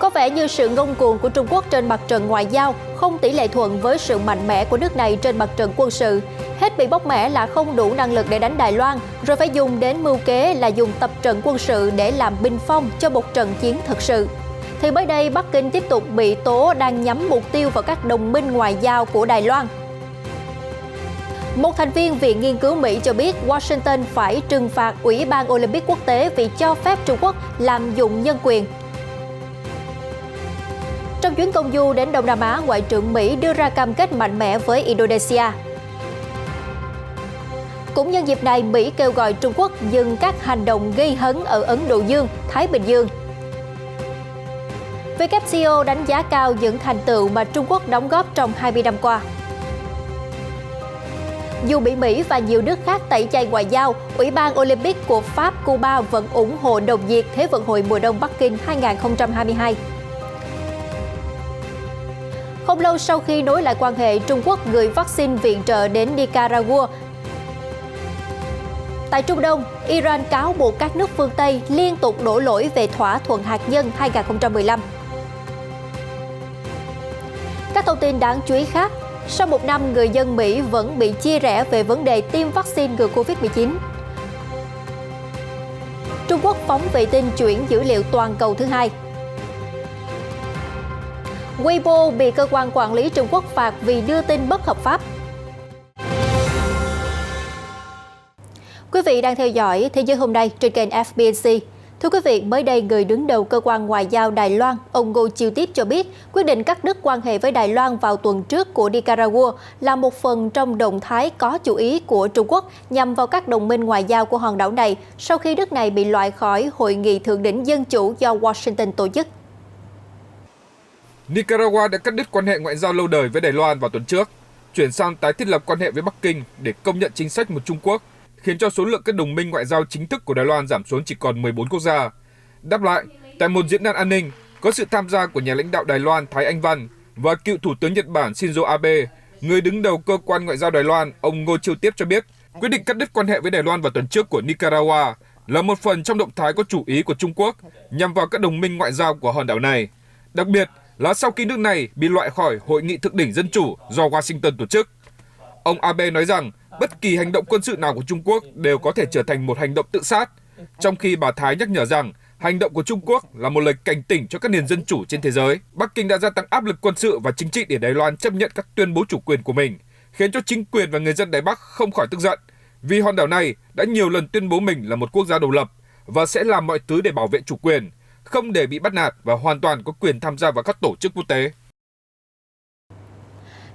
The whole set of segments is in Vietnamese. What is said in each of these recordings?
Có vẻ như sự ngông cuồng của Trung Quốc trên mặt trận ngoại giao không tỷ lệ thuận với sự mạnh mẽ của nước này trên mặt trận quân sự. Hết bị bóc mẽ là không đủ năng lực để đánh Đài Loan, rồi phải dùng đến mưu kế là dùng tập trận quân sự để làm binh phong cho một trận chiến thực sự. Thì mới đây, Bắc Kinh tiếp tục bị tố đang nhắm mục tiêu vào các đồng minh ngoại giao của Đài Loan. Một thành viên Viện Nghiên cứu Mỹ cho biết Washington phải trừng phạt Ủy ban Olympic Quốc tế vì cho phép Trung Quốc lạm dụng nhân quyền. Trong chuyến công du đến Đông Nam Á, Ngoại trưởng Mỹ đưa ra cam kết mạnh mẽ với Indonesia. Cũng nhân dịp này, Mỹ kêu gọi Trung Quốc dừng các hành động gây hấn ở Ấn Độ Dương, Thái Bình Dương. WTO đánh giá cao những thành tựu mà Trung Quốc đóng góp trong 20 năm qua. Dù bị Mỹ và nhiều nước khác tẩy chay ngoại giao, Ủy ban Olympic của Pháp, Cuba vẫn ủng hộ đồng diệt Thế vận hội mùa đông Bắc Kinh 2022. Không lâu sau khi nối lại quan hệ, Trung Quốc gửi vaccine viện trợ đến Nicaragua. Tại Trung Đông, Iran cáo buộc các nước phương Tây liên tục đổ lỗi về thỏa thuận hạt nhân 2015. Các thông tin đáng chú ý khác, sau một năm, người dân Mỹ vẫn bị chia rẽ về vấn đề tiêm vaccine ngừa Covid-19. Trung Quốc phóng vệ tinh chuyển dữ liệu toàn cầu thứ hai. Weibo bị cơ quan quản lý Trung Quốc phạt vì đưa tin bất hợp pháp. Quý vị đang theo dõi Thế giới hôm nay trên kênh FBNC. Thưa quý vị, mới đây, người đứng đầu cơ quan ngoại giao Đài Loan, ông Ngô Chiêu Tiếp cho biết quyết định cắt đứt quan hệ với Đài Loan vào tuần trước của Nicaragua là một phần trong động thái có chủ ý của Trung Quốc nhằm vào các đồng minh ngoại giao của hòn đảo này sau khi nước này bị loại khỏi Hội nghị Thượng đỉnh Dân chủ do Washington tổ chức. Nicaragua đã cắt đứt quan hệ ngoại giao lâu đời với Đài Loan vào tuần trước, chuyển sang tái thiết lập quan hệ với Bắc Kinh để công nhận chính sách một Trung Quốc, khiến cho số lượng các đồng minh ngoại giao chính thức của Đài Loan giảm xuống chỉ còn 14 quốc gia. Đáp lại, tại một diễn đàn an ninh, có sự tham gia của nhà lãnh đạo Đài Loan Thái Anh Văn và cựu Thủ tướng Nhật Bản Shinzo Abe. Người đứng đầu cơ quan ngoại giao Đài Loan, ông Ngô Chiêu Tiếp cho biết, quyết định cắt đứt quan hệ với Đài Loan vào tuần trước của Nicaragua là một phần trong động thái có chủ ý của Trung Quốc nhằm vào các đồng minh ngoại giao của hòn đảo này. Đặc biệt là sau khi nước này bị loại khỏi Hội nghị Thượng đỉnh Dân chủ do Washington tổ chức. Ông Abe nói rằng bất kỳ hành động quân sự nào của Trung Quốc đều có thể trở thành một hành động tự sát, trong khi bà Thái nhắc nhở rằng hành động của Trung Quốc là một lời cảnh tỉnh cho các nền dân chủ trên thế giới. Bắc Kinh đã gia tăng áp lực quân sự và chính trị để Đài Loan chấp nhận các tuyên bố chủ quyền của mình, khiến cho chính quyền và người dân Đài Bắc không khỏi tức giận, vì hòn đảo này đã nhiều lần tuyên bố mình là một quốc gia độc lập và sẽ làm mọi thứ để bảo vệ chủ quyền, không để bị bắt nạt và hoàn toàn có quyền tham gia vào các tổ chức quốc tế.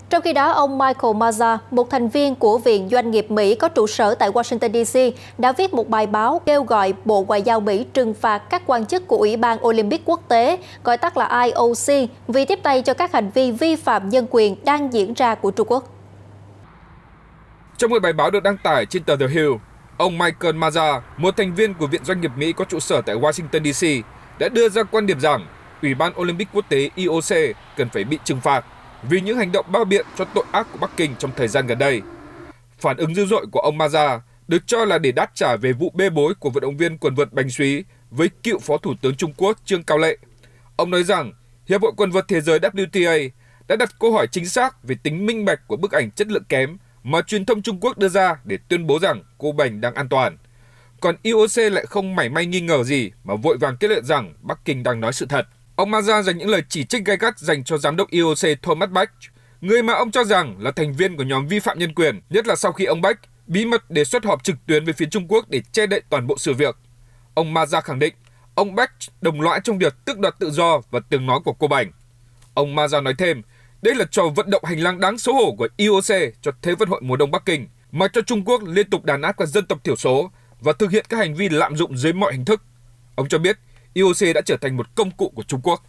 Trong khi đó, ông Michael Maza, một thành viên của Viện Doanh nghiệp Mỹ có trụ sở tại Washington DC, đã viết một bài báo kêu gọi Bộ Ngoại giao Mỹ trừng phạt các quan chức của Ủy ban Olympic Quốc tế, gọi tắt là IOC, vì tiếp tay cho các hành vi vi phạm nhân quyền đang diễn ra của Trung Quốc. Trong một bài báo được đăng tải trên tờ The Hill, ông Michael Maza, một thành viên của Viện Doanh nghiệp Mỹ có trụ sở tại Washington DC, đã đưa ra quan điểm rằng Ủy ban Olympic Quốc tế IOC cần phải bị trừng phạt vì những hành động bao biện cho tội ác của Bắc Kinh trong thời gian gần đây. Phản ứng dữ dội của ông Maza được cho là để đáp trả về vụ bê bối của vận động viên quần vợt bánh súy với cựu Phó Thủ tướng Trung Quốc Trương Cao Lệ. Ông nói rằng Hiệp hội Quần vợt Thế giới WTA đã đặt câu hỏi chính xác về tính minh bạch của bức ảnh chất lượng kém mà truyền thông Trung Quốc đưa ra để tuyên bố rằng cô bành đang an toàn. Còn IOC lại không mảy may nghi ngờ gì mà vội vàng kết luận rằng Bắc Kinh đang nói sự thật. Ông Maza dành những lời chỉ trích gay gắt dành cho giám đốc IOC Thomas Bach, người mà ông cho rằng là thành viên của nhóm vi phạm nhân quyền, nhất là sau khi ông Bach bí mật đề xuất họp trực tuyến với phía Trung Quốc để che đậy toàn bộ sự việc. Ông Maza khẳng định ông Bach đồng lõa trong việc tước đoạt tự do và tiếng nói của cô bành. Ông Maza nói thêm, đây là trò vận động hành lang đáng xấu hổ của IOC cho Thế vận hội mùa đông Bắc Kinh, mà cho Trung Quốc liên tục đàn áp các dân tộc thiểu số và thực hiện các hành vi lạm dụng dưới mọi hình thức. Ông cho biết IOC đã trở thành một công cụ của Trung Quốc.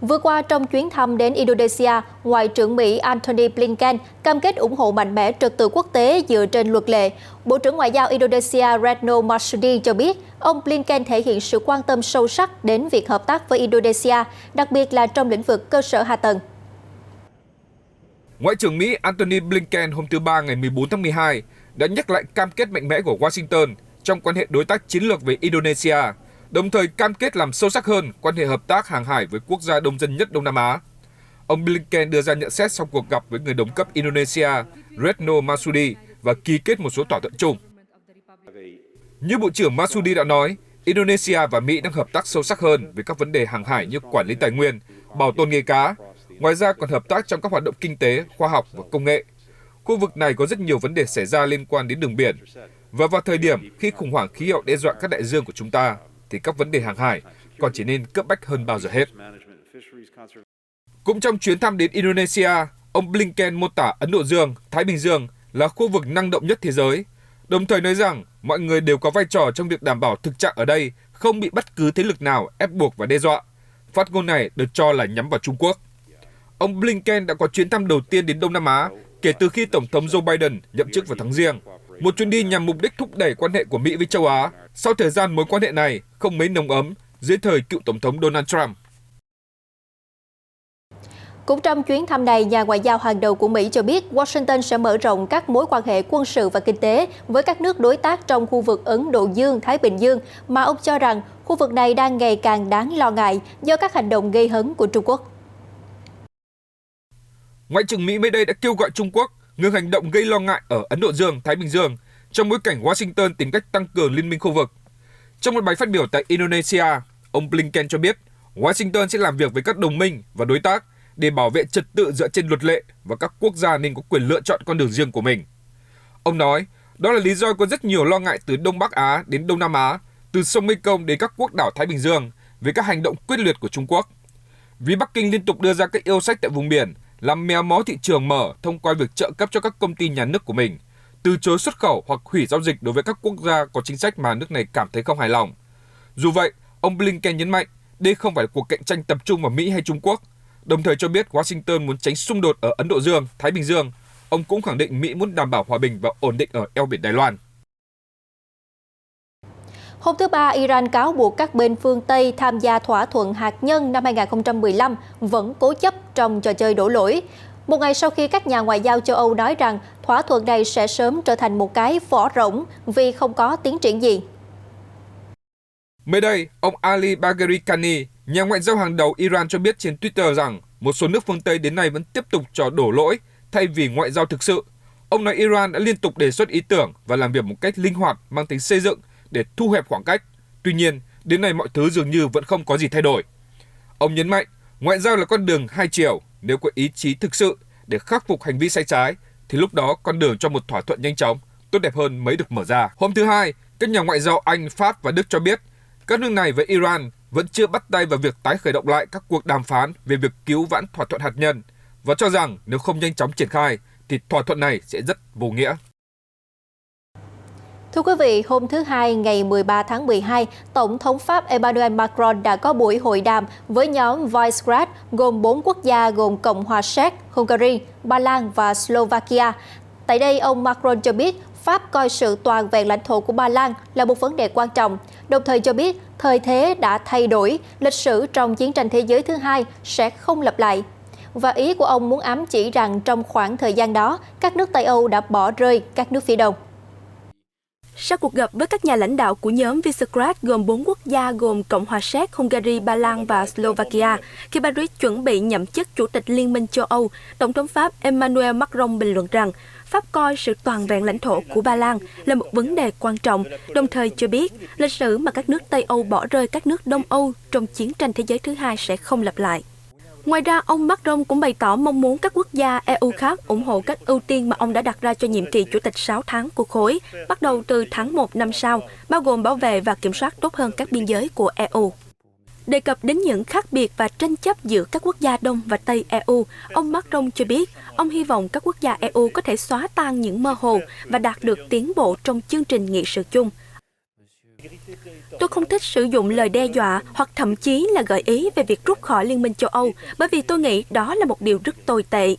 Vừa qua, trong chuyến thăm đến Indonesia, Ngoại trưởng Mỹ Antony Blinken cam kết ủng hộ mạnh mẽ trật tự quốc tế dựa trên luật lệ. Bộ trưởng Ngoại giao Indonesia Retno Marsudi cho biết, ông Blinken thể hiện sự quan tâm sâu sắc đến việc hợp tác với Indonesia, đặc biệt là trong lĩnh vực cơ sở hạ tầng. Ngoại trưởng Mỹ Antony Blinken hôm thứ Ba ngày 14 tháng 12 đã nhắc lại cam kết mạnh mẽ của Washington trong quan hệ đối tác chiến lược với Indonesia, đồng thời cam kết làm sâu sắc hơn quan hệ hợp tác hàng hải với quốc gia đông dân nhất Đông Nam Á. Ông Blinken đưa ra nhận xét sau cuộc gặp với người đồng cấp Indonesia Retno Marsudi và ký kết một số thỏa thuận chung. Như Bộ trưởng Marsudi đã nói, Indonesia và Mỹ đang hợp tác sâu sắc hơn về các vấn đề hàng hải như quản lý tài nguyên, bảo tồn nghề cá, ngoài ra còn hợp tác trong các hoạt động kinh tế, khoa học và công nghệ. Khu vực này có rất nhiều vấn đề xảy ra liên quan đến đường biển. Và vào thời điểm khi khủng hoảng khí hậu đe dọa các đại dương của chúng ta, thì các vấn đề hàng hải còn trở nên cấp bách hơn bao giờ hết. Cũng trong chuyến thăm đến Indonesia, ông Blinken mô tả Ấn Độ Dương, Thái Bình Dương là khu vực năng động nhất thế giới, đồng thời nói rằng mọi người đều có vai trò trong việc đảm bảo thực trạng ở đây không bị bất cứ thế lực nào ép buộc và đe dọa. Phát ngôn này được cho là nhắm vào Trung Quốc. Ông Blinken đã có chuyến thăm đầu tiên đến Đông Nam Á kể từ khi Tổng thống Joe Biden nhậm chức vào tháng Giêng, một chuyến đi nhằm mục đích thúc đẩy quan hệ của Mỹ với châu Á sau thời gian mối quan hệ này không mấy nồng ấm dưới thời cựu Tổng thống Donald Trump. Cũng trong chuyến thăm này, nhà ngoại giao hàng đầu của Mỹ cho biết Washington sẽ mở rộng các mối quan hệ quân sự và kinh tế với các nước đối tác trong khu vực Ấn Độ Dương-Thái Bình Dương, mà ông cho rằng khu vực này đang ngày càng đáng lo ngại do các hành động gây hấn của Trung Quốc. Ngoại trưởng Mỹ mới đây đã kêu gọi Trung Quốc ngừng hành động gây lo ngại ở Ấn Độ Dương, Thái Bình Dương trong bối cảnh Washington tìm cách tăng cường liên minh khu vực. Trong một bài phát biểu tại Indonesia, ông Blinken cho biết Washington sẽ làm việc với các đồng minh và đối tác để bảo vệ trật tự dựa trên luật lệ và các quốc gia nên có quyền lựa chọn con đường riêng của mình. Ông nói, đó là lý do có rất nhiều lo ngại từ Đông Bắc Á đến Đông Nam Á, từ sông Mekong đến các quốc đảo Thái Bình Dương về các hành động quyết liệt của Trung Quốc. Vì Bắc Kinh liên tục đưa ra các yêu sách tại vùng biển, làm méo mó thị trường mở thông qua việc trợ cấp cho các công ty nhà nước của mình, từ chối xuất khẩu hoặc hủy giao dịch đối với các quốc gia có chính sách mà nước này cảm thấy không hài lòng. Dù vậy, ông Blinken nhấn mạnh đây không phải là cuộc cạnh tranh tập trung vào Mỹ hay Trung Quốc, đồng thời cho biết Washington muốn tránh xung đột ở Ấn Độ Dương, Thái Bình Dương. Ông cũng khẳng định Mỹ muốn đảm bảo hòa bình và ổn định ở eo biển Đài Loan. Hôm thứ Ba, Iran cáo buộc các bên phương Tây tham gia thỏa thuận hạt nhân năm 2015 vẫn cố chấp trong trò chơi đổ lỗi. Một ngày sau khi các nhà ngoại giao châu Âu nói rằng thỏa thuận này sẽ sớm trở thành một cái vỏ rỗng vì không có tiến triển gì. Mới đây, ông Ali Bagheri Kani, nhà ngoại giao hàng đầu Iran cho biết trên Twitter rằng một số nước phương Tây đến nay vẫn tiếp tục trò đổ lỗi thay vì ngoại giao thực sự. Ông nói Iran đã liên tục đề xuất ý tưởng và làm việc một cách linh hoạt mang tính xây dựng để thu hẹp khoảng cách. Tuy nhiên, đến nay mọi thứ dường như vẫn không có gì thay đổi. Ông nhấn mạnh, ngoại giao là con đường hai chiều. Nếu có ý chí thực sự để khắc phục hành vi sai trái, thì lúc đó con đường cho một thỏa thuận nhanh chóng, tốt đẹp hơn mới được mở ra. Hôm thứ Hai, các nhà ngoại giao Anh, Pháp và Đức cho biết các nước này với Iran vẫn chưa bắt tay vào việc tái khởi động lại các cuộc đàm phán về việc cứu vãn thỏa thuận hạt nhân và cho rằng nếu không nhanh chóng triển khai thì thỏa thuận này sẽ rất vô nghĩa. Thưa quý vị, hôm thứ Hai ngày 13 tháng 12, Tổng thống Pháp Emmanuel Macron đã có buổi hội đàm với nhóm Visegrad gồm 4 quốc gia gồm Cộng hòa Séc, Hungary, Ba Lan và Slovakia. Tại đây, ông Macron cho biết Pháp coi sự toàn vẹn lãnh thổ của Ba Lan là một vấn đề quan trọng, đồng thời cho biết thời thế đã thay đổi, lịch sử trong chiến tranh thế giới thứ hai sẽ không lặp lại. Và ý của ông muốn ám chỉ rằng trong khoảng thời gian đó, các nước Tây Âu đã bỏ rơi các nước phía Đông. Sau cuộc gặp với các nhà lãnh đạo của nhóm Visegrad gồm 4 quốc gia gồm Cộng hòa Séc, Hungary, Ba Lan và Slovakia, khi Paris chuẩn bị nhậm chức Chủ tịch Liên minh châu Âu, Tổng thống Pháp Emmanuel Macron bình luận rằng Pháp coi sự toàn vẹn lãnh thổ của Ba Lan là một vấn đề quan trọng, đồng thời cho biết lịch sử mà các nước Tây Âu bỏ rơi các nước Đông Âu trong chiến tranh thế giới thứ hai sẽ không lặp lại. Ngoài ra, ông Macron cũng bày tỏ mong muốn các quốc gia EU khác ủng hộ các ưu tiên mà ông đã đặt ra cho nhiệm kỳ chủ tịch 6 tháng của khối, bắt đầu từ tháng 1 năm sau, bao gồm bảo vệ và kiểm soát tốt hơn các biên giới của EU. Đề cập đến những khác biệt và tranh chấp giữa các quốc gia Đông và Tây EU, ông Macron cho biết ông hy vọng các quốc gia EU có thể xóa tan những mơ hồ và đạt được tiến bộ trong chương trình nghị sự chung. Tôi không thích sử dụng lời đe dọa hoặc thậm chí là gợi ý về việc rút khỏi Liên minh châu Âu bởi vì tôi nghĩ đó là một điều rất tồi tệ.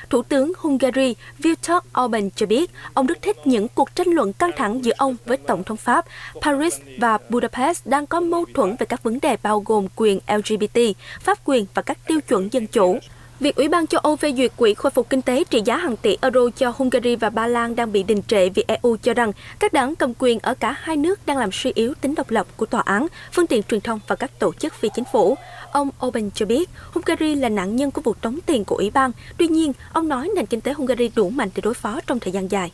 Thủ tướng Hungary Viktor Orbán cho biết ông rất thích những cuộc tranh luận căng thẳng giữa ông với Tổng thống Pháp. Paris và Budapest đang có mâu thuẫn về các vấn đề bao gồm quyền LGBT, pháp quyền và các tiêu chuẩn dân chủ. Việc Ủy ban châu Âu phê duyệt quỹ khôi phục kinh tế trị giá hàng tỷ euro cho Hungary và Ba Lan đang bị đình trệ vì EU cho rằng các đảng cầm quyền ở cả hai nước đang làm suy yếu tính độc lập của tòa án, phương tiện truyền thông và các tổ chức phi chính phủ. Ông Orbán cho biết Hungary là nạn nhân của vụ tống tiền của Ủy ban. Tuy nhiên, ông nói nền kinh tế Hungary đủ mạnh để đối phó trong thời gian dài.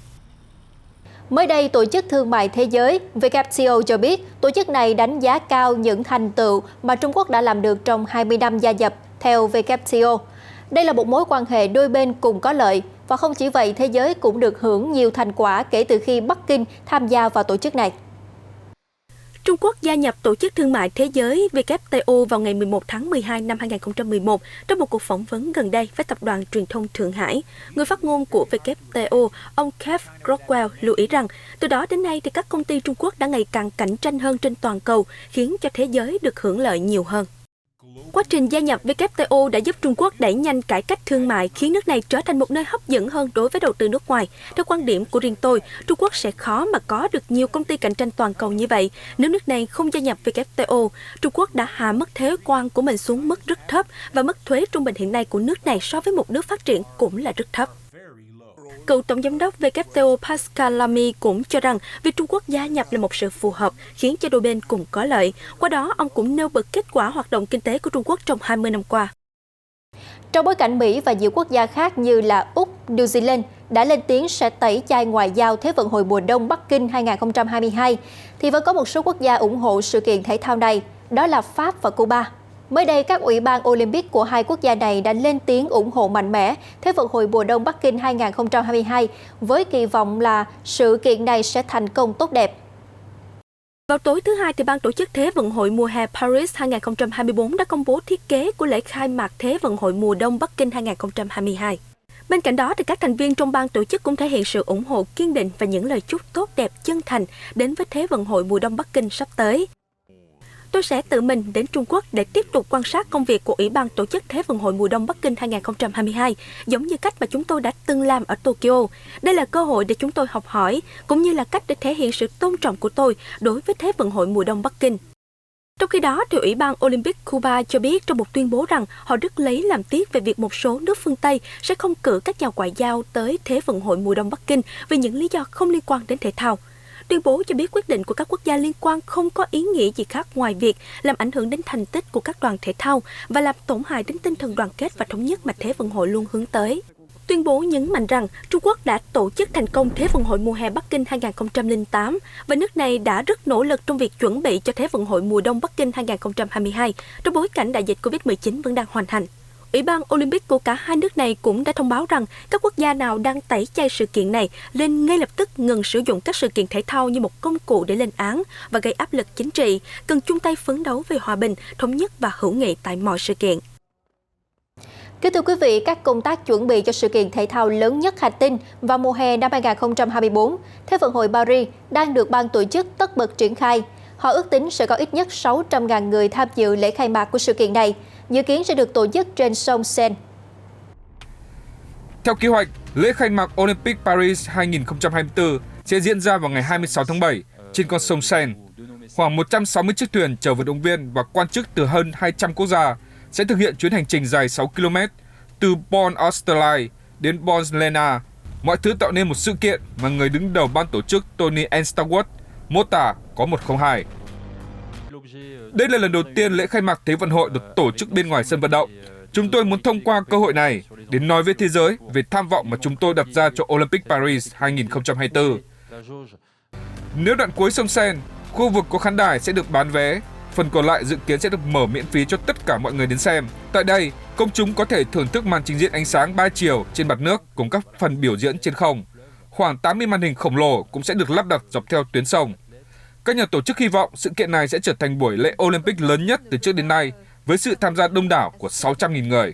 Mới đây, Tổ chức Thương mại Thế giới WTO cho biết tổ chức này đánh giá cao những thành tựu mà Trung Quốc đã làm được trong 20 năm gia nhập theo WTO. Đây là một mối quan hệ đôi bên cùng có lợi, và không chỉ vậy, thế giới cũng được hưởng nhiều thành quả kể từ khi Bắc Kinh tham gia vào tổ chức này. Trung Quốc gia nhập Tổ chức Thương mại Thế giới WTO vào ngày 11 tháng 12 năm 2011 trong một cuộc phỏng vấn gần đây với tập đoàn truyền thông Thượng Hải. Người phát ngôn của WTO, ông Kev Rockwell lưu ý rằng từ đó đến nay thì các công ty Trung Quốc đã ngày càng cạnh tranh hơn trên toàn cầu, khiến cho thế giới được hưởng lợi nhiều hơn. Quá trình gia nhập WTO đã giúp Trung Quốc đẩy nhanh cải cách thương mại, khiến nước này trở thành một nơi hấp dẫn hơn đối với đầu tư nước ngoài. Theo quan điểm của riêng tôi, Trung Quốc sẽ khó mà có được nhiều công ty cạnh tranh toàn cầu như vậy nếu nước này không gia nhập WTO. Trung Quốc đã hạ mức thuế quan của mình xuống mức rất thấp, và mức thuế trung bình hiện nay của nước này so với một nước phát triển cũng là rất thấp. Cựu Tổng giám đốc WTO Pascal Lamy cũng cho rằng việc Trung Quốc gia nhập là một sự phù hợp, khiến cho đôi bên cùng có lợi. Qua đó, ông cũng nêu bật kết quả hoạt động kinh tế của Trung Quốc trong 20 năm qua. Trong bối cảnh Mỹ và nhiều quốc gia khác như là Úc, New Zealand đã lên tiếng sẽ tẩy chay ngoại giao Thế vận hội mùa đông Bắc Kinh 2022, thì vẫn có một số quốc gia ủng hộ sự kiện thể thao này, đó là Pháp và Cuba. Mới đây, các ủy ban Olympic của hai quốc gia này đã lên tiếng ủng hộ mạnh mẽ Thế vận hội mùa đông Bắc Kinh 2022 với kỳ vọng là sự kiện này sẽ thành công tốt đẹp. Vào tối thứ Hai, thì Ban tổ chức Thế vận hội mùa hè Paris 2024 đã công bố thiết kế của lễ khai mạc Thế vận hội mùa đông Bắc Kinh 2022. Bên cạnh đó, thì các thành viên trong ban tổ chức cũng thể hiện sự ủng hộ kiên định và những lời chúc tốt đẹp chân thành đến với Thế vận hội mùa đông Bắc Kinh sắp tới. Tôi sẽ tự mình đến Trung Quốc để tiếp tục quan sát công việc của Ủy ban tổ chức Thế vận hội mùa đông Bắc Kinh 2022, giống như cách mà chúng tôi đã từng làm ở Tokyo. Đây là cơ hội để chúng tôi học hỏi, cũng như là cách để thể hiện sự tôn trọng của tôi đối với Thế vận hội mùa đông Bắc Kinh. Trong khi đó, thì Ủy ban Olympic Cuba cho biết trong một tuyên bố rằng họ rất lấy làm tiếc về việc một số nước phương Tây sẽ không cử các nhà ngoại giao tới Thế vận hội mùa đông Bắc Kinh vì những lý do không liên quan đến thể thao. Tuyên bố cho biết quyết định của các quốc gia liên quan không có ý nghĩa gì khác ngoài việc làm ảnh hưởng đến thành tích của các đoàn thể thao và làm tổn hại đến tinh thần đoàn kết và thống nhất mà Thế vận hội luôn hướng tới. Tuyên bố nhấn mạnh rằng Trung Quốc đã tổ chức thành công Thế vận hội mùa hè Bắc Kinh 2008 và nước này đã rất nỗ lực trong việc chuẩn bị cho Thế vận hội mùa đông Bắc Kinh 2022 trong bối cảnh đại dịch Covid-19 vẫn đang hoành hành. Ủy ban Olympic của cả hai nước này cũng đã thông báo rằng các quốc gia nào đang tẩy chay sự kiện này nên ngay lập tức ngừng sử dụng các sự kiện thể thao như một công cụ để lên án và gây áp lực chính trị, cần chung tay phấn đấu về hòa bình, thống nhất và hữu nghị tại mọi sự kiện. Kính thưa quý vị, các công tác chuẩn bị cho sự kiện thể thao lớn nhất hành tinh vào mùa hè năm 2024, Thế vận hội Paris đang được ban tổ chức tất bật triển khai. Họ ước tính sẽ có ít nhất 600.000 người tham dự lễ khai mạc của sự kiện này, dự kiến sẽ được tổ chức trên sông Seine. Theo kế hoạch, lễ khai mạc Olympic Paris 2024 sẽ diễn ra vào ngày 26 tháng 7 trên con sông Seine. Khoảng 160 chiếc thuyền chở vận động viên và quan chức từ hơn 200 quốc gia sẽ thực hiện chuyến hành trình dài 6 km từ Pont Austerlitz đến Pont Lena. Mọi thứ tạo nên một sự kiện mà người đứng đầu ban tổ chức Tony Enstworth mô tả có 102. Đây là lần đầu tiên lễ khai mạc Thế vận hội được tổ chức bên ngoài sân vận động. Chúng tôi muốn thông qua cơ hội này để nói với thế giới về tham vọng mà chúng tôi đặt ra cho Olympic Paris 2024. Nếu đoạn cuối sông Seine, khu vực có khán đài sẽ được bán vé, phần còn lại dự kiến sẽ được mở miễn phí cho tất cả mọi người đến xem. Tại đây, công chúng có thể thưởng thức màn trình diễn ánh sáng 3 chiều trên mặt nước cùng các phần biểu diễn trên không. Khoảng 80 màn hình khổng lồ cũng sẽ được lắp đặt dọc theo tuyến sông. Các nhà tổ chức hy vọng sự kiện này sẽ trở thành buổi lễ Olympic lớn nhất từ trước đến nay, với sự tham gia đông đảo của 600.000 người.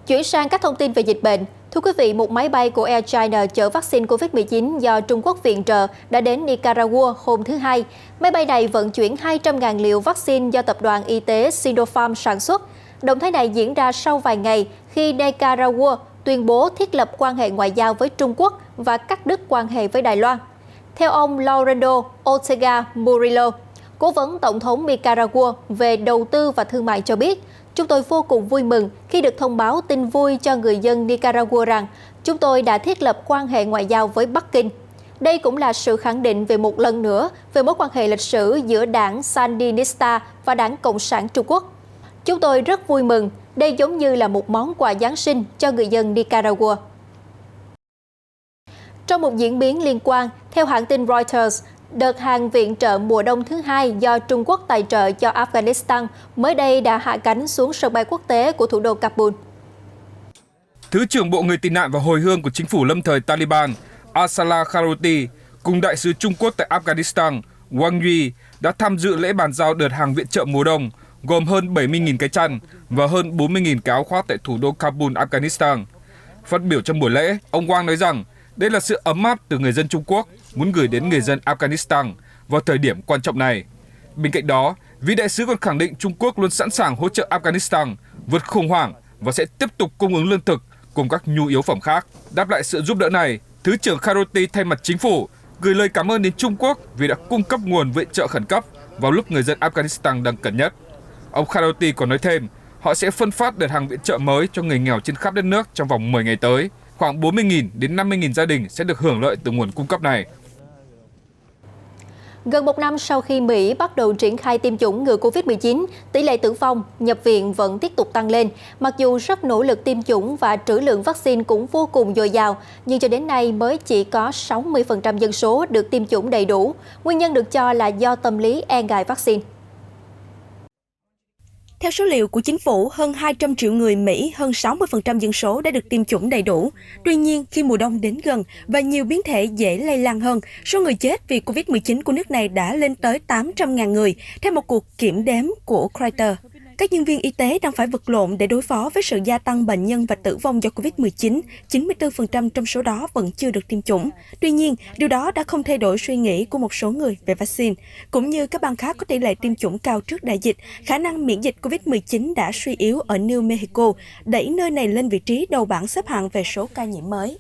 Chuyển sang các thông tin về dịch bệnh. Thưa quý vị, một máy bay của Air China chở vaccine COVID-19 do Trung Quốc viện trợ đã đến Nicaragua hôm thứ Hai. Máy bay này vận chuyển 200.000 liều vaccine do tập đoàn y tế Sinopharm sản xuất. Động thái này diễn ra sau vài ngày khi Nicaragua tuyên bố thiết lập quan hệ ngoại giao với Trung Quốc và cắt đứt quan hệ với Đài Loan. Theo ông Laurendo Ortega Murillo, cố vấn Tổng thống Nicaragua về đầu tư và thương mại cho biết, Chúng tôi vô cùng vui mừng khi được thông báo tin vui cho người dân Nicaragua rằng chúng tôi đã thiết lập quan hệ ngoại giao với Bắc Kinh. Đây cũng là sự khẳng định về một lần nữa về mối quan hệ lịch sử giữa đảng Sandinista và đảng Cộng sản Trung Quốc. Chúng tôi rất vui mừng, đây giống như là một món quà Giáng sinh cho người dân Nicaragua. Trong một diễn biến liên quan, theo hãng tin Reuters, đợt hàng viện trợ mùa đông thứ hai do Trung Quốc tài trợ cho Afghanistan mới đây đã hạ cánh xuống sân bay quốc tế của thủ đô Kabul. Thứ trưởng Bộ Người tị nạn và hồi hương của chính phủ lâm thời Taliban, Asala Kharouti, cùng đại sứ Trung Quốc tại Afghanistan, Wang Yi, đã tham dự lễ bàn giao đợt hàng viện trợ mùa đông, gồm hơn 70.000 cái chăn và hơn 40.000 cái áo khoác tại thủ đô Kabul, Afghanistan. Phát biểu trong buổi lễ, ông Wang nói rằng đây là sự ấm áp từ người dân Trung Quốc muốn gửi đến người dân Afghanistan vào thời điểm quan trọng này. Bên cạnh đó, vị đại sứ còn khẳng định Trung Quốc luôn sẵn sàng hỗ trợ Afghanistan vượt khủng hoảng và sẽ tiếp tục cung ứng lương thực cùng các nhu yếu phẩm khác. Đáp lại sự giúp đỡ này, Thứ trưởng Kharouti thay mặt chính phủ gửi lời cảm ơn đến Trung Quốc vì đã cung cấp nguồn viện trợ khẩn cấp vào lúc người dân Afghanistan đang cần nhất. Ông Kharouti còn nói thêm, họ sẽ phân phát đợt hàng viện trợ mới cho người nghèo trên khắp đất nước trong vòng 10 ngày tới. Khoảng 40.000 đến 50.000 gia đình sẽ được hưởng lợi từ nguồn cung cấp này. Gần một năm sau khi Mỹ bắt đầu triển khai tiêm chủng ngừa Covid-19, tỷ lệ tử vong, nhập viện vẫn tiếp tục tăng lên. Mặc dù rất nỗ lực tiêm chủng và trữ lượng vaccine cũng vô cùng dồi dào, nhưng cho đến nay mới chỉ có 60% dân số được tiêm chủng đầy đủ. Nguyên nhân được cho là do tâm lý e ngại vaccine. Theo số liệu của chính phủ, hơn 200 triệu người Mỹ, hơn 60% dân số đã được tiêm chủng đầy đủ. Tuy nhiên, khi mùa đông đến gần và nhiều biến thể dễ lây lan hơn, số người chết vì Covid-19 của nước này đã lên tới 800.000 người, theo một cuộc kiểm đếm của Reuters. Các nhân viên y tế đang phải vật lộn để đối phó với sự gia tăng bệnh nhân và tử vong do Covid-19. 94% trong số đó vẫn chưa được tiêm chủng. Tuy nhiên, điều đó đã không thay đổi suy nghĩ của một số người về vaccine. Cũng như các bang khác có tỷ lệ tiêm chủng cao trước đại dịch, khả năng miễn dịch Covid-19 đã suy yếu ở New Mexico, đẩy nơi này lên vị trí đầu bảng xếp hạng về số ca nhiễm mới.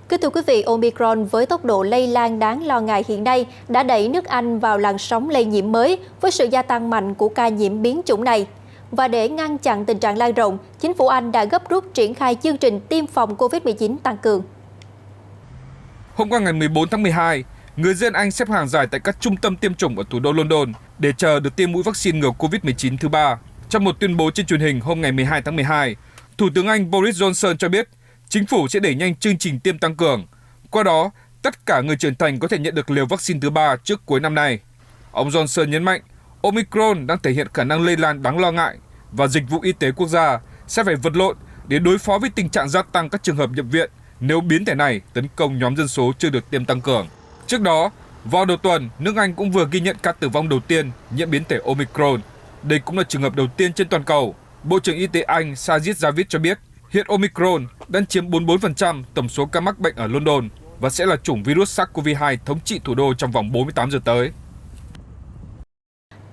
Kính thưa quý vị, Omicron với tốc độ lây lan đáng lo ngại hiện nay đã đẩy nước Anh vào làn sóng lây nhiễm mới với sự gia tăng mạnh của ca nhiễm biến chủng này. Và để ngăn chặn tình trạng lan rộng, chính phủ Anh đã gấp rút triển khai chương trình tiêm phòng Covid-19 tăng cường. Hôm qua ngày 14 tháng 12, người dân Anh xếp hàng dài tại các trung tâm tiêm chủng ở thủ đô London để chờ được tiêm mũi vaccine ngừa Covid-19 thứ 3. Trong một tuyên bố trên truyền hình hôm ngày 12 tháng 12, Thủ tướng Anh Boris Johnson cho biết chính phủ sẽ đẩy nhanh chương trình tiêm tăng cường. Qua đó, tất cả người trưởng thành có thể nhận được liều vaccine thứ 3 trước cuối năm nay. Ông Johnson nhấn mạnh, Omicron đang thể hiện khả năng lây lan đáng lo ngại và dịch vụ y tế quốc gia sẽ phải vật lộn để đối phó với tình trạng gia tăng các trường hợp nhập viện nếu biến thể này tấn công nhóm dân số chưa được tiêm tăng cường. Trước đó, vào đầu tuần, nước Anh cũng vừa ghi nhận ca tử vong đầu tiên nhiễm biến thể Omicron. Đây cũng là trường hợp đầu tiên trên toàn cầu. Bộ trưởng Y tế Anh Sajid Javid cho biết, hiện Omicron đang chiếm 44% tổng số ca mắc bệnh ở London và sẽ là chủng virus SARS-CoV-2 thống trị thủ đô trong vòng 48 giờ tới.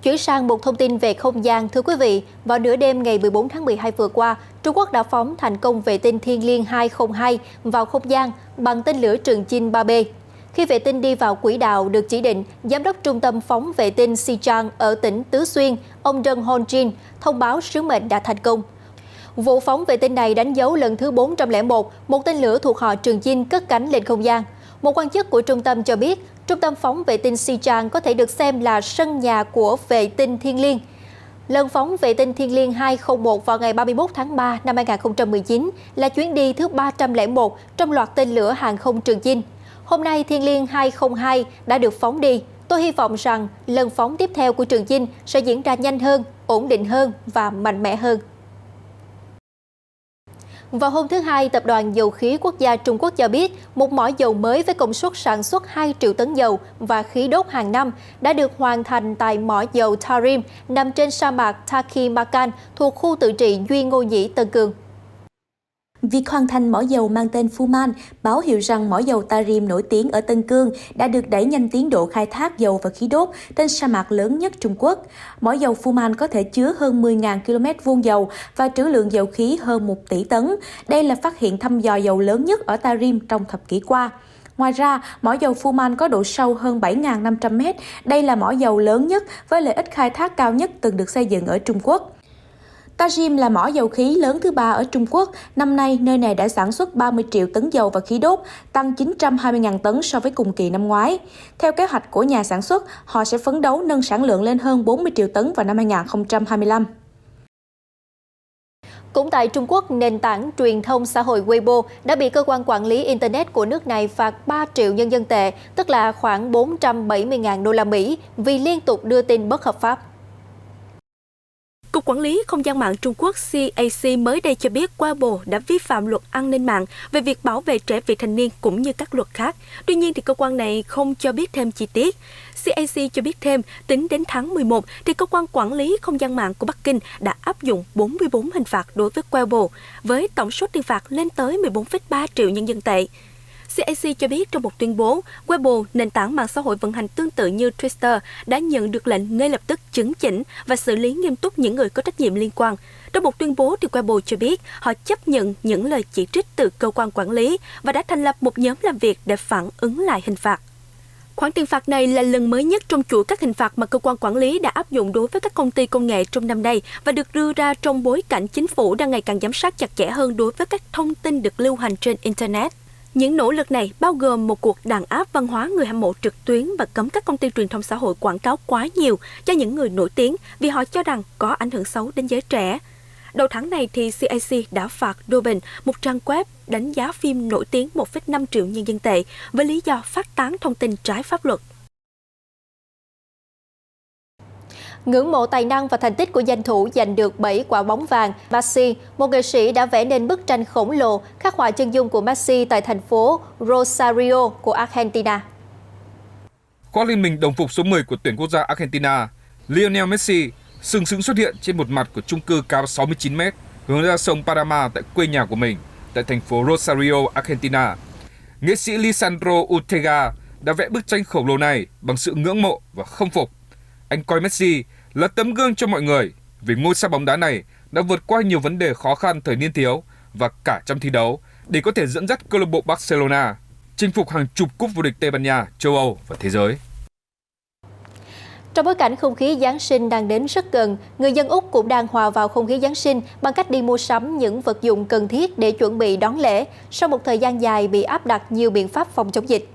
Chuyển sang một thông tin về không gian, thưa quý vị, vào nửa đêm ngày 14 tháng 12 vừa qua, Trung Quốc đã phóng thành công vệ tinh Thiên Liên 202 vào không gian bằng tên lửa Trường Chinh 3B. Khi vệ tinh đi vào quỹ đạo được chỉ định, Giám đốc Trung tâm phóng vệ tinh Xichang ở tỉnh Tứ Xuyên, ông Deng Hongjin, thông báo sứ mệnh đã thành công. Vụ phóng vệ tinh này đánh dấu lần thứ 401, một tên lửa thuộc họ Trường Chinh cất cánh lên không gian. Một quan chức của trung tâm cho biết, trung tâm phóng vệ tinh Xichang có thể được xem là sân nhà của vệ tinh Thiên Liên. Lần phóng vệ tinh Thiên Liên 201 vào ngày 31 tháng 3 năm 2019 là chuyến đi thứ 301 trong loạt tên lửa hàng không Trường Chinh. Hôm nay, Thiên Liên 202 đã được phóng đi. Tôi hy vọng rằng lần phóng tiếp theo của Trường Chinh sẽ diễn ra nhanh hơn, ổn định hơn và mạnh mẽ hơn. Vào hôm thứ Hai, Tập đoàn Dầu khí Quốc gia Trung Quốc cho biết một mỏ dầu mới với công suất sản xuất 2 triệu tấn dầu và khí đốt hàng năm đã được hoàn thành tại mỏ dầu Tarim nằm trên sa mạc Takimakan thuộc khu tự trị Duy Ngô Nhĩ, Tân Cương. Việc hoàn thành mỏ dầu mang tên Fuman báo hiệu rằng mỏ dầu Tarim nổi tiếng ở Tân Cương đã được đẩy nhanh tiến độ khai thác dầu và khí đốt trên sa mạc lớn nhất Trung Quốc. Mỏ dầu Fuman có thể chứa hơn 10.000 km vuông dầu và trữ lượng dầu khí hơn 1 tỷ tấn. Đây là phát hiện thăm dò dầu lớn nhất ở Tarim trong thập kỷ qua. Ngoài ra, mỏ dầu Fuman có độ sâu hơn 7.500 mét. Đây là mỏ dầu lớn nhất với lợi ích khai thác cao nhất từng được xây dựng ở Trung Quốc. Tajim là mỏ dầu khí lớn thứ 3 ở Trung Quốc. Năm nay, nơi này đã sản xuất 30 triệu tấn dầu và khí đốt, tăng 920.000 tấn so với cùng kỳ năm ngoái. Theo kế hoạch của nhà sản xuất, họ sẽ phấn đấu nâng sản lượng lên hơn 40 triệu tấn vào năm 2025. Cũng tại Trung Quốc, nền tảng truyền thông xã hội Weibo đã bị cơ quan quản lý Internet của nước này phạt 3 triệu nhân dân tệ, tức là khoảng 470.000 đô la Mỹ, vì liên tục đưa tin bất hợp pháp. Cục Quản lý Không gian mạng Trung Quốc CAC mới đây cho biết Weibo đã vi phạm luật an ninh mạng về việc bảo vệ trẻ vị thành niên cũng như các luật khác. Tuy nhiên, thì cơ quan này không cho biết thêm chi tiết. CAC cho biết thêm, tính đến tháng 11, thì cơ quan quản lý không gian mạng của Bắc Kinh đã áp dụng 44 hình phạt đối với Weibo, với tổng số tiền phạt lên tới 14,3 triệu nhân dân tệ. CAC cho biết trong một tuyên bố, Weibo, nền tảng mạng xã hội vận hành tương tự như Twitter, đã nhận được lệnh ngay lập tức chấn chỉnh và xử lý nghiêm túc những người có trách nhiệm liên quan. Trong một tuyên bố, thì Weibo cho biết họ chấp nhận những lời chỉ trích từ cơ quan quản lý và đã thành lập một nhóm làm việc để phản ứng lại hình phạt. Khoản tiền phạt này là lần mới nhất trong chuỗi các hình phạt mà cơ quan quản lý đã áp dụng đối với các công ty công nghệ trong năm nay và được đưa ra trong bối cảnh chính phủ đang ngày càng giám sát chặt chẽ hơn đối với các thông tin được lưu hành trên Internet. Những nỗ lực này bao gồm một cuộc đàn áp văn hóa người hâm mộ trực tuyến và cấm các công ty truyền thông xã hội quảng cáo quá nhiều cho những người nổi tiếng vì họ cho rằng có ảnh hưởng xấu đến giới trẻ. Đầu tháng này, thì CAC đã phạt Douban, một trang web đánh giá phim nổi tiếng 1,5 triệu nhân dân tệ với lý do phát tán thông tin trái pháp luật. Ngưỡng mộ tài năng và thành tích của danh thủ giành được 7 quả bóng vàng, Messi, một nghệ sĩ đã vẽ nên bức tranh khổng lồ khắc họa chân dung của Messi tại thành phố Rosario của Argentina. Khoác lên mình đồng phục số 10 của tuyển quốc gia Argentina, Lionel Messi sừng sững xuất hiện trên một mặt của chung cư cao 69 m hướng ra sông Paraná tại quê nhà của mình, tại thành phố Rosario, Argentina. Nghệ sĩ Lisandro Ortega đã vẽ bức tranh khổng lồ này bằng sự ngưỡng mộ và khâm phục. Anh coi Messi là tấm gương cho mọi người vì ngôi sao bóng đá này đã vượt qua nhiều vấn đề khó khăn thời niên thiếu và cả trong thi đấu để có thể dẫn dắt câu lạc bộ Barcelona chinh phục hàng chục cúp vô địch Tây Ban Nha, châu Âu và thế giới. Trong bối cảnh không khí Giáng sinh đang đến rất gần, người dân Úc cũng đang hòa vào không khí Giáng sinh bằng cách đi mua sắm những vật dụng cần thiết để chuẩn bị đón lễ sau một thời gian dài bị áp đặt nhiều biện pháp phòng chống dịch.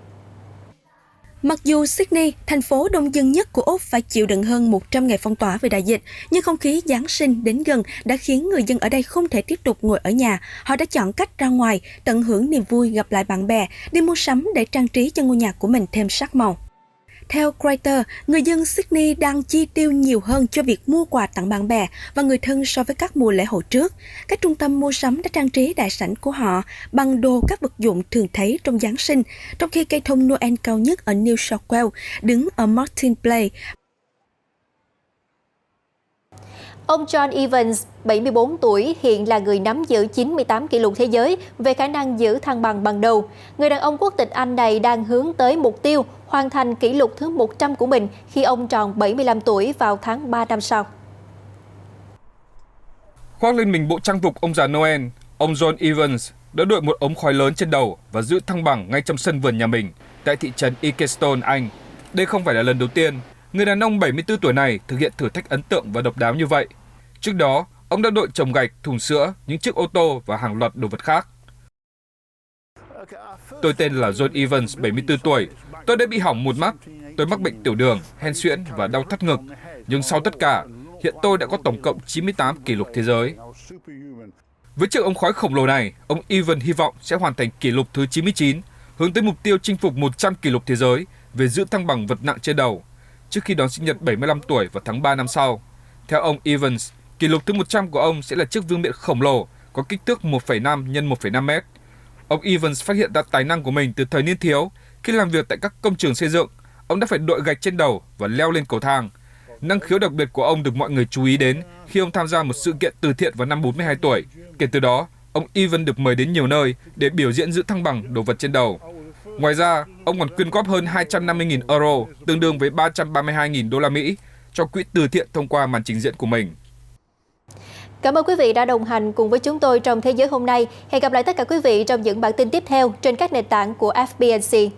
Mặc dù Sydney, thành phố đông dân nhất của Úc, phải chịu đựng hơn 100 ngày phong tỏa vì đại dịch, nhưng không khí Giáng sinh đến gần đã khiến người dân ở đây không thể tiếp tục ngồi ở nhà. Họ đã chọn cách ra ngoài, tận hưởng niềm vui gặp lại bạn bè, đi mua sắm để trang trí cho ngôi nhà của mình thêm sắc màu. Theo Reuters, người dân Sydney đang chi tiêu nhiều hơn cho việc mua quà tặng bạn bè và người thân so với các mùa lễ hội trước. Các trung tâm mua sắm đã trang trí đại sảnh của họ bằng đồ các vật dụng thường thấy trong Giáng sinh, trong khi cây thông Noel cao nhất ở New South Wales đứng ở Martin Place. Ông John Evans, 74 tuổi, hiện là người nắm giữ 98 kỷ lục thế giới về khả năng giữ thăng bằng bằng đầu. Người đàn ông quốc tịch Anh này đang hướng tới mục tiêu hoàn thành kỷ lục thứ 100 của mình khi ông tròn 75 tuổi vào tháng 3 năm sau. Khoác lên mình bộ trang phục ông già Noel, ông John Evans đã đội một ống khói lớn trên đầu và giữ thăng bằng ngay trong sân vườn nhà mình tại thị trấn Ilkeston, Anh. Đây không phải là lần đầu tiên người đàn ông 74 tuổi này thực hiện thử thách ấn tượng và độc đáo như vậy. Trước đó, ông đã đội chồng gạch, thùng sữa, những chiếc ô tô và hàng loạt đồ vật khác. Tôi tên là John Evans, 74 tuổi. Tôi đã bị hỏng một mắt. Tôi mắc bệnh tiểu đường, hen suyễn và đau thắt ngực. Nhưng sau tất cả, hiện tôi đã có tổng cộng 98 kỷ lục thế giới. Với chiếc ống khói khổng lồ này, ông Evans hy vọng sẽ hoàn thành kỷ lục thứ 99, hướng tới mục tiêu chinh phục 100 kỷ lục thế giới về giữ thăng bằng vật nặng trên đầu, trước khi đón sinh nhật 75 tuổi vào tháng 3 năm sau. Theo ông Evans, kỷ lục thứ 100 của ông sẽ là chiếc vương miện khổng lồ có kích thước 1,5 x 1,5 mét. Ông Evans phát hiện ra tài năng của mình từ thời niên thiếu. Khi làm việc tại các công trường xây dựng, ông đã phải đội gạch trên đầu và leo lên cầu thang. Năng khiếu đặc biệt của ông được mọi người chú ý đến khi ông tham gia một sự kiện từ thiện vào năm 42 tuổi. Kể từ đó, ông Evans được mời đến nhiều nơi để biểu diễn giữ thăng bằng đồ vật trên đầu. Ngoài ra, ông còn quyên góp hơn 250.000 euro, tương đương với 332.000 đô la Mỹ, cho quỹ từ thiện thông qua màn trình diễn của mình. Cảm ơn quý vị đã đồng hành cùng với chúng tôi trong Thế giới hôm nay. Hẹn gặp lại tất cả quý vị trong những bản tin tiếp theo trên các nền tảng của FBNC.